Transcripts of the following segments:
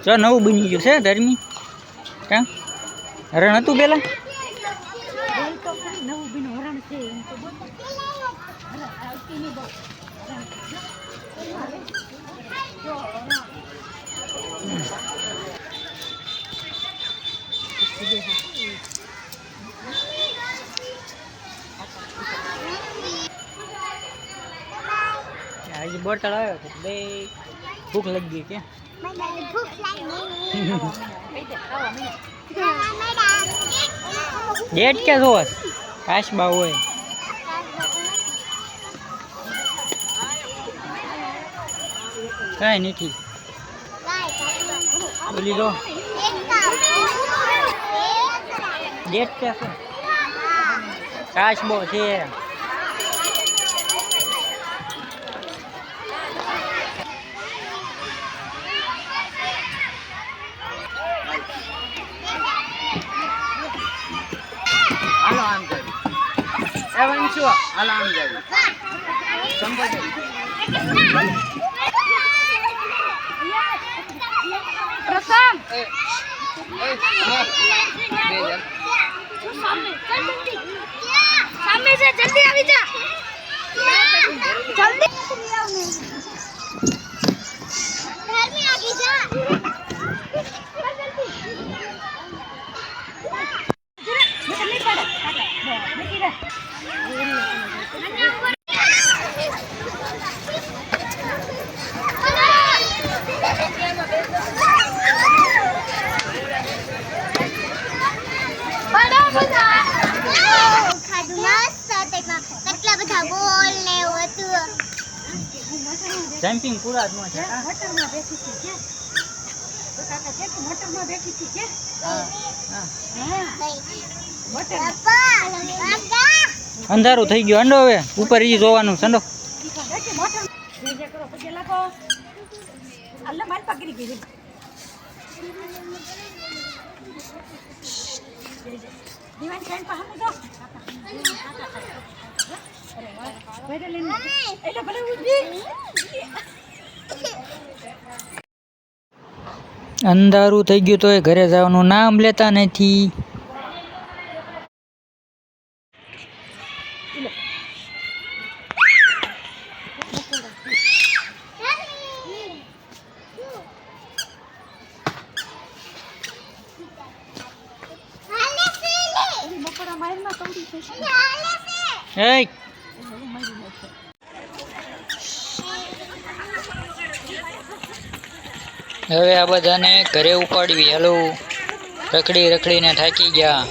જો નવું બની ગયું છે ધર્મી કાં હરણ હતું પેલા આજે બોટલ આવ્યો છે બે ભૂખ લાગી ગઈ કે ડેટ કે જોસ કાશબા હોય કાંઈ નથી બોલી દો ડેટ કે છે કાશબો છે सामने से जल्दी આવી જા જલ્દી घर में आगे जा જમ્પિંગ પૂરા જ ન છે મોટરમાં બેઠી હતી કે તો કાકા કે મોટરમાં બેઠી હતી કે હા અંધારું થઈ ગયું અંડો હવે ઉપર ઈ જોવાનું સંડો જે કરો પછી લાગો અલ્લા માલ પકડી ગઈ દીવાન ફ્રેન્ડ પાસે જો અંધારું થઈ ગયું તો એ ઘરે જવાનું નામ લેતા નથી હવે આ બધાને ઘરે ઉપાડવી હાલો રખડી રખડીને થાકી ગયા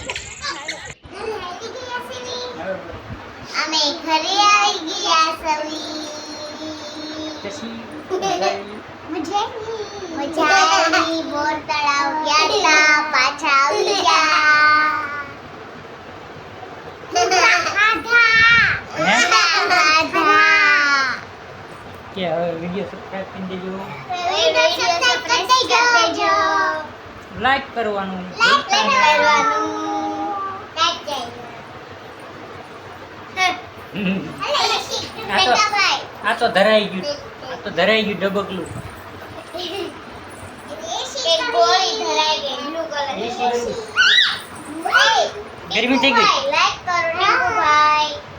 અમે ઘરે આવી ગયા સવી મજા આવી બોર તળાવ ગયા તા પાછા આવી ગયા કે હવે વિડિયો સબસ્ક્રાઇબ કરી દેજો લાઈક કરવાનું આ તો ધરાઈ ગયું ડબકલું ગરમી થઈ ગઈ લાઈક કરો ભાઈ